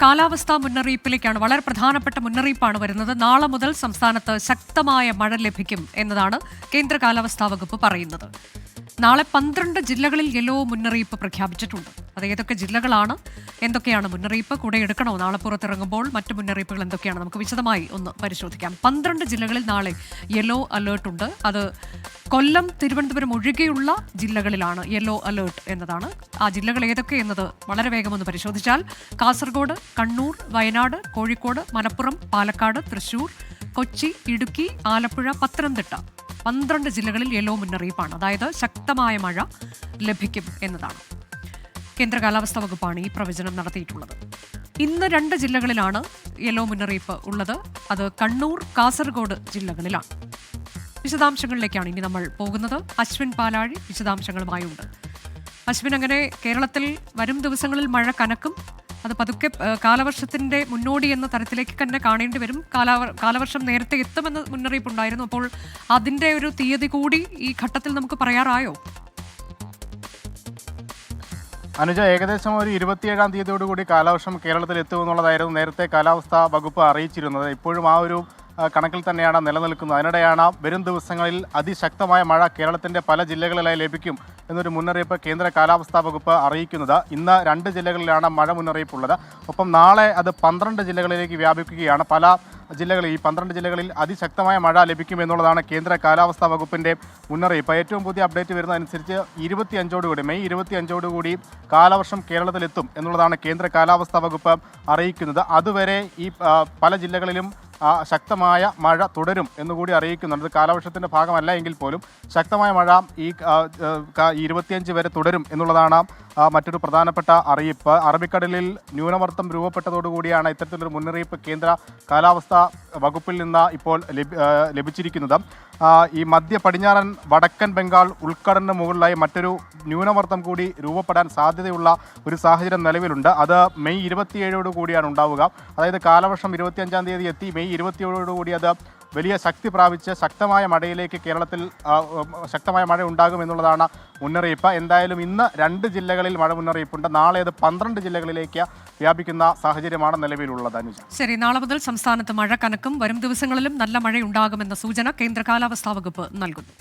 കാലാവസ്ഥാ മുന്നറിയിപ്പിലേക്കാണ്. വളരെ പ്രധാനപ്പെട്ട മുന്നറിയിപ്പാണ് വരുന്നത്. നാളെ മുതൽ സംസ്ഥാനത്ത് ശക്തമായ മഴ ലഭിക്കും എന്നതാണ് കേന്ദ്ര കാലാവസ്ഥാ വകുപ്പ് പറയുന്നത്. നാളെ 12 ജില്ലകളിൽ യെല്ലോ മുന്നറിയിപ്പ് പ്രഖ്യാപിച്ചിട്ടുണ്ട്. അത് ഏതൊക്കെ ജില്ലകളാണ്, എന്തൊക്കെയാണ് മുന്നറിയിപ്പ്, കൂടെ എടുക്കണോ നാളെ പുറത്തിറങ്ങുമ്പോൾ, മറ്റു മുന്നറിയിപ്പുകൾ എന്തൊക്കെയാണ്, നമുക്ക് വിശദമായി ഒന്ന് പരിശോധിക്കാം. 12 ജില്ലകളിൽ നാളെ യെല്ലോ അലേർട്ടുണ്ട്. അത് കൊല്ലം, തിരുവനന്തപുരം ഒഴികെയുള്ള ജില്ലകളിലാണ് യെല്ലോ അലേർട്ട് എന്നതാണ്. ആ ജില്ലകൾ ഏതൊക്കെ എന്നത് വളരെ വേഗം ഒന്ന് പരിശോധിച്ചാൽ കാസർഗോഡ്, കണ്ണൂർ, വയനാട്, കോഴിക്കോട്, മലപ്പുറം, പാലക്കാട്, തൃശൂർ, കൊച്ചി, ഇടുക്കി, ആലപ്പുഴ, പത്തനംതിട്ട 12 ജില്ലകളിൽ യെല്ലോ മുന്നറിയിപ്പാണ്. അതായത് ശക്തമായ മഴ ലഭിക്കും എന്നതാണ്. കേന്ദ്ര കാലാവസ്ഥാ വകുപ്പാണ് ഈ പ്രവചനം നടത്തിയിട്ടുള്ളത്. ഇന്ന് 2 ജില്ലകളിലാണ് യെല്ലോ മുന്നറിയിപ്പ് ഉള്ളത്. അത് കണ്ണൂർ, കാസർഗോഡ് ജില്ലകളിലാണ്. വിശദാംശങ്ങളിലേക്കാണ് ഇനി നമ്മൾ പോകുന്നത്. അശ്വിൻ പാലാഴി വിശദാംശങ്ങളുമായുണ്ട്. അശ്വിൻ, അങ്ങനെ കേരളത്തിൽ വരും ദിവസങ്ങളിൽ മഴ കനക്കും. അത് പതുക്കെ കാലവർഷത്തിന്റെ മുന്നോടി എന്ന തരത്തിലേക്ക് തന്നെ കാണേണ്ടി വരും. കാലവർഷം നേരത്തെ എത്തുമെന്ന് മുന്നറിയിപ്പ് ഉണ്ടായിരുന്നു. അപ്പോൾ അതിന്റെ ഒരു തീയതി കൂടി ഈ ഘട്ടത്തിൽ നമുക്ക് പറയാറായോ? അനുജ, ഏകദേശം ഒരു 27-ാം തീയതിയോടുകൂടി കാലവർഷം കേരളത്തിൽ എത്തുമെന്നുള്ളതായിരുന്നു നേരത്തെ കാലാവസ്ഥാ വകുപ്പ് അറിയിച്ചിരുന്നത്. ഇപ്പോഴും ആ ഒരു കണക്കിൽ തന്നെയാണ് നിലനിൽക്കുന്നത്. അതിനിടെയാണ് വരും ദിവസങ്ങളിൽ അതിശക്തമായ മഴ കേരളത്തിൻ്റെ പല ജില്ലകളിലായി ലഭിക്കും എന്നൊരു മുന്നറിയിപ്പ് കേന്ദ്ര കാലാവസ്ഥാ വകുപ്പ് അറിയിക്കുന്നത്. ഇന്ന് 2 ജില്ലകളിലാണ് മഴ മുന്നറിയിപ്പുള്ളത്. ഒപ്പം നാളെ അത് 12 ജില്ലകളിലേക്ക് വ്യാപിക്കുകയാണ്. പല ജില്ലകളിൽ, ഈ 12 ജില്ലകളിൽ അതിശക്തമായ മഴ ലഭിക്കുമെന്നുള്ളതാണ് കേന്ദ്ര കാലാവസ്ഥാ വകുപ്പിൻ്റെ മുന്നറിയിപ്പ്. ഏറ്റവും പുതിയ അപ്ഡേറ്റ് വരുന്നതനുസരിച്ച് മെയ് 25ഓടുകൂടി കാലവർഷം കേരളത്തിലെത്തും എന്നുള്ളതാണ് കേന്ദ്ര കാലാവസ്ഥാ വകുപ്പ് അറിയിക്കുന്നത്. അതുവരെ ഈ പല ജില്ലകളിലും ശക്തമായ മഴ തുടരും എന്നുകൂടി അറിയിക്കുന്നുണ്ട്. കാലവർഷത്തിൻ്റെ ഭാഗമല്ല എങ്കിൽ പോലും ശക്തമായ മഴ ഈ 25 വരെ തുടരും എന്നുള്ളതാണ് മറ്റൊരു പ്രധാനപ്പെട്ട അറിയിപ്പ്. അറബിക്കടലിൽ ന്യൂനമർദ്ദം രൂപപ്പെട്ടതോടുകൂടിയാണ് ഇത്തരത്തിലൊരു മുന്നറിയിപ്പ് കേന്ദ്ര കാലാവസ്ഥാ വകുപ്പിൽ നിന്ന് ഇപ്പോൾ ലഭിച്ചിരിക്കുന്നത്. ഈ മധ്യ പടിഞ്ഞാറൻ വടക്കൻ ബംഗാൾ ഉൾക്കടലിന് മുകളിലായി മറ്റൊരു ന്യൂനമർദ്ദം കൂടി രൂപപ്പെടാൻ സാധ്യതയുള്ള ഒരു സാഹചര്യം നിലവിലുണ്ട്. അത് മെയ് 27 കൂടിയാണ് ഉണ്ടാവുക. അതായത് കാലവർഷം 25-ാം തീയതി എത്തി മെയ് 27 കൂടി അത് വലിയ ശക്തി പ്രാപിച്ച് ശക്തമായ മഴയിലേക്ക് കേരളത്തിൽ ശക്തമായ മഴ ഉണ്ടാകുമെന്നുള്ളതാണ് മുന്നറിയിപ്പ്. എന്തായാലും ഇന്ന് 2 ജില്ലകളിൽ മഴ മുന്നറിയിപ്പുണ്ട്. നാളെ അത് 12 ജില്ലകളിലേക്ക് വ്യാപിക്കുന്ന സാഹചര്യമാണ് നിലവിലുള്ളത്. അനുജ, ശരി. നാളെ മുതൽ സംസ്ഥാനത്ത് മഴ കനക്കും. വരും ദിവസങ്ങളിലും നല്ല മഴയുണ്ടാകുമെന്ന സൂചന കേന്ദ്ര കാലാവസ്ഥാ വകുപ്പ് നൽകുന്നു.